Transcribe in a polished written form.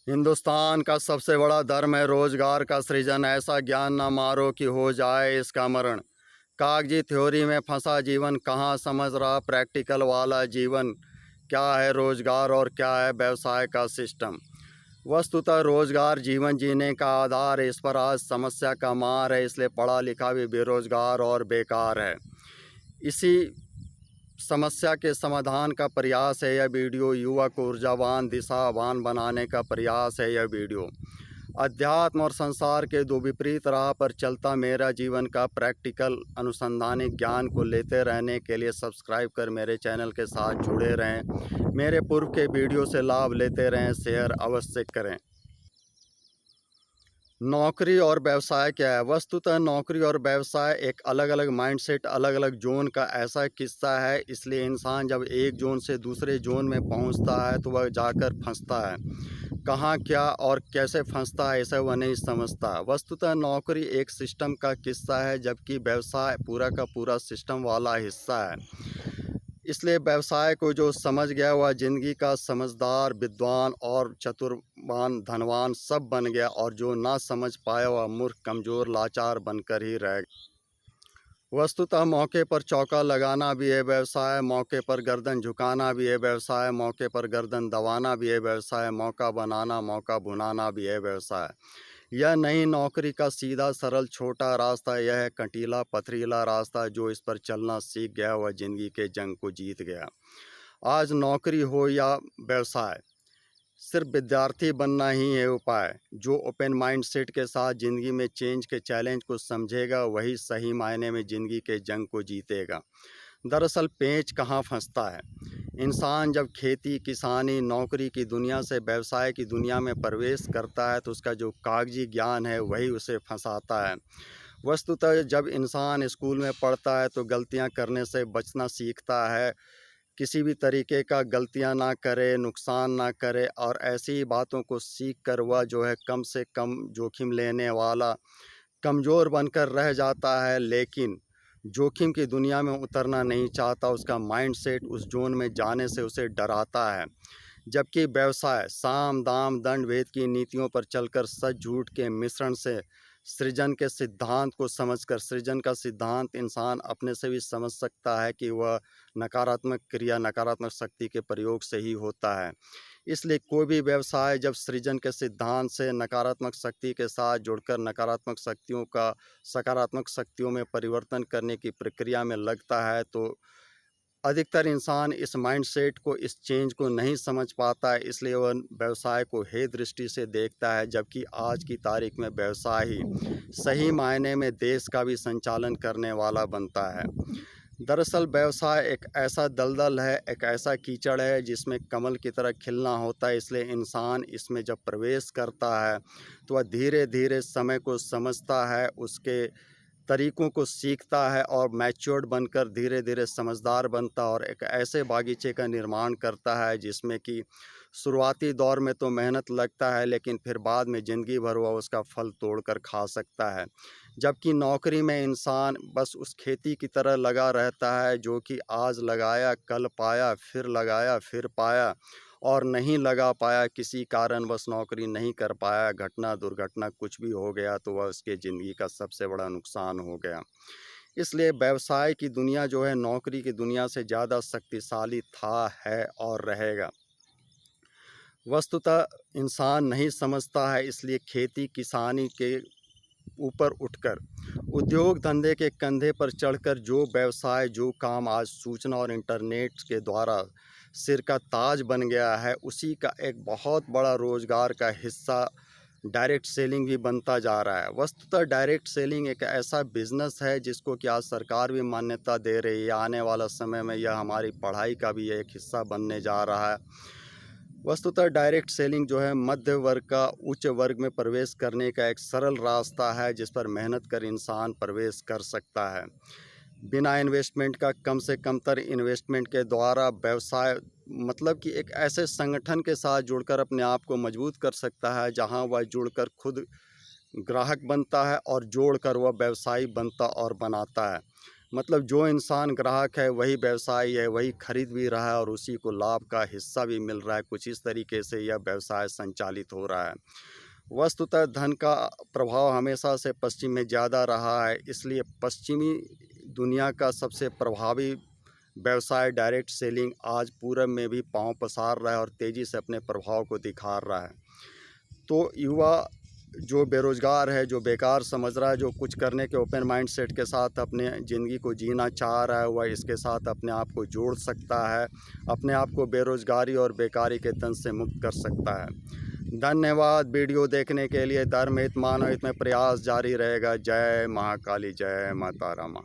हिंदुस्तान का सबसे बड़ा धर्म है रोजगार का सृजन। ऐसा ज्ञान न मारो कि हो जाए इसका मरण। कागजी थ्योरी में फंसा जीवन कहाँ समझ रहा प्रैक्टिकल वाला जीवन। क्या है रोजगार और क्या है व्यवसाय का सिस्टम। वस्तुतः रोजगार जीवन जीने का आधार है। इस पर आज समस्या का मार है, इसलिए पढ़ा लिखा भी बेरोजगार और बेकार है। इसी समस्या के समाधान का प्रयास है यह वीडियो। युवा को ऊर्जावान दिशावान बनाने का प्रयास है यह वीडियो। अध्यात्म और संसार के दो विपरीत राह पर चलता मेरा जीवन का प्रैक्टिकल अनुसंधानिक ज्ञान को लेते रहने के लिए सब्सक्राइब कर मेरे चैनल के साथ जुड़े रहें। मेरे पूर्व के वीडियो से लाभ लेते रहें, शेयर अवश्य करें। नौकरी और व्यवसाय क्या है। वस्तुतः नौकरी और व्यवसाय एक अलग अलग माइंडसेट, अलग अलग जोन का ऐसा किस्सा है। इसलिए इंसान जब एक जोन से दूसरे जोन में पहुंचता है तो वह जाकर फंसता है। कहाँ क्या और कैसे फंसता है इसे वह नहीं समझता। वस्तुतः नौकरी एक सिस्टम का किस्सा है, जबकि व्यवसाय पूरा का पूरा सिस्टम वाला हिस्सा है। इसलिए व्यवसाय को जो समझ गया वह जिंदगी का समझदार, विद्वान और चतुरवान, धनवान सब बन गया, और जो ना समझ पाया वह मूर्ख, कमज़ोर, लाचार बनकर ही रह गया। वस्तुतः मौके पर चौका लगाना भी है व्यवसाय, मौके पर गर्दन झुकाना भी है व्यवसाय, मौके पर गर्दन दबाना भी है व्यवसाय, मौका बनाना, मौका भुनाना भी है व्यवसाय। यह नहीं नौकरी का सीधा सरल छोटा रास्ता, यह है कंटीला पथरीला रास्ता। जो इस पर चलना सीख गया वह जिंदगी के जंग को जीत गया। आज नौकरी हो या व्यवसाय, सिर्फ विद्यार्थी बनना ही है उपाय। जो ओपन माइंड सेट के साथ ज़िंदगी में चेंज के चैलेंज को समझेगा वही सही मायने में ज़िंदगी के जंग को जीतेगा। दरअसल पेंच कहाँ फंसता है। इंसान जब खेती, किसानी, नौकरी की दुनिया से व्यवसाय की दुनिया में प्रवेश करता है तो उसका जो कागजी ज्ञान है वही उसे फंसाता है। वस्तुतः जब इंसान स्कूल में पढ़ता है तो गलतियाँ करने से बचना सीखता है। किसी भी तरीके का गलतियां ना करे, नुकसान ना करे, और ऐसी बातों को सीख कर वह जो है कम से कम जोखिम लेने वाला कमज़ोर बनकर रह जाता है। लेकिन जोखिम की दुनिया में उतरना नहीं चाहता। उसका माइंडसेट उस जोन में जाने से उसे डराता है। जबकि व्यवसाय साम दाम दंड भेद की नीतियों पर चलकर सच झूठ के मिश्रण से सृजन के सिद्धांत को समझकर, सृजन का सिद्धांत इंसान अपने से भी समझ सकता है कि वह नकारात्मक क्रिया, नकारात्मक शक्ति के प्रयोग से ही होता है। इसलिए कोई भी व्यवसाय जब सृजन के सिद्धांत से नकारात्मक शक्ति के साथ जुड़कर नकारात्मक शक्तियों का सकारात्मक शक्तियों में परिवर्तन करने की प्रक्रिया में लगता है तो अधिकतर इंसान इस माइंडसेट को, इस चेंज को नहीं समझ पाता है। इसलिए वह व्यवसाय को हे दृष्टि से देखता है, जबकि आज की तारीख में व्यवसाय ही सही मायने में देश का भी संचालन करने वाला बनता है। दरअसल व्यवसाय एक ऐसा दलदल है, एक ऐसा कीचड़ है जिसमें कमल की तरह खिलना होता है। इसलिए इंसान इसमें जब प्रवेश करता है तो वह धीरे धीरे समय को समझता है, उसके तरीक़ों को सीखता है और मैच्योर्ड बनकर धीरे धीरे समझदार बनता और एक ऐसे बागीचे का निर्माण करता है जिसमें कि शुरुआती दौर में तो मेहनत लगता है, लेकिन फिर बाद में ज़िंदगी भर वह उसका फल तोड़कर खा सकता है। जबकि नौकरी में इंसान बस उस खेती की तरह लगा रहता है जो कि आज लगाया, कल पाया, फिर लगाया, फिर पाया, और नहीं लगा पाया, किसी कारणवश नौकरी नहीं कर पाया, घटना दुर्घटना कुछ भी हो गया तो वह उसके ज़िंदगी का सबसे बड़ा नुकसान हो गया। इसलिए व्यवसाय की दुनिया जो है नौकरी की दुनिया से ज़्यादा शक्तिशाली था, है और रहेगा। वस्तुतः इंसान नहीं समझता है, इसलिए खेती किसानी के ऊपर उठकर, उद्योग धंधे के कंधे पर चढ़कर जो व्यवसाय, जो काम आज सूचना और इंटरनेट के द्वारा सिर का ताज बन गया है, उसी का एक बहुत बड़ा रोजगार का हिस्सा डायरेक्ट सेलिंग भी बनता जा रहा है। वस्तुतः डायरेक्ट सेलिंग एक ऐसा बिजनेस है जिसको कि आज सरकार भी मान्यता दे रही है। आने वाला समय में यह हमारी पढ़ाई का भी एक हिस्सा बनने जा रहा है। वस्तुतः डायरेक्ट सेलिंग जो है मध्य वर्ग का उच्च वर्ग में प्रवेश करने का एक सरल रास्ता है जिस पर मेहनत कर इंसान प्रवेश कर सकता है। बिना इन्वेस्टमेंट का, कम से कम तर इन्वेस्टमेंट के द्वारा व्यवसाय मतलब कि एक ऐसे संगठन के साथ जुड़कर अपने आप को मजबूत कर सकता है जहां वह जुड़कर खुद ग्राहक बनता है और जोड़कर वह व्यवसायी बनता और बनाता है। मतलब जो इंसान ग्राहक है वही व्यवसायी है, वही खरीद भी रहा है और उसी को लाभ का हिस्सा भी मिल रहा है। कुछ इस तरीके से यह व्यवसाय संचालित हो रहा है। वस्तुतः धन का प्रभाव हमेशा से पश्चिम में ज़्यादा रहा है, इसलिए पश्चिमी दुनिया का सबसे प्रभावी व्यवसाय डायरेक्ट सेलिंग आज पूरब में भी पांव पसार रहा है और तेज़ी से अपने प्रभाव को दिखा रहा है। तो युवा जो बेरोज़गार है, जो बेकार समझ रहा है, जो कुछ करने के ओपन माइंड सेट के साथ अपने ज़िंदगी को जीना चाह रहा है, वह इसके साथ अपने आप को जोड़ सकता है, अपने आप को बेरोज़गारी और बेकारी के तंज से मुक्त कर सकता है। धन्यवाद वीडियो देखने के लिए। धर्म हित मानव हित में प्रयास जारी रहेगा। जय महाकाली, जय माता रामा।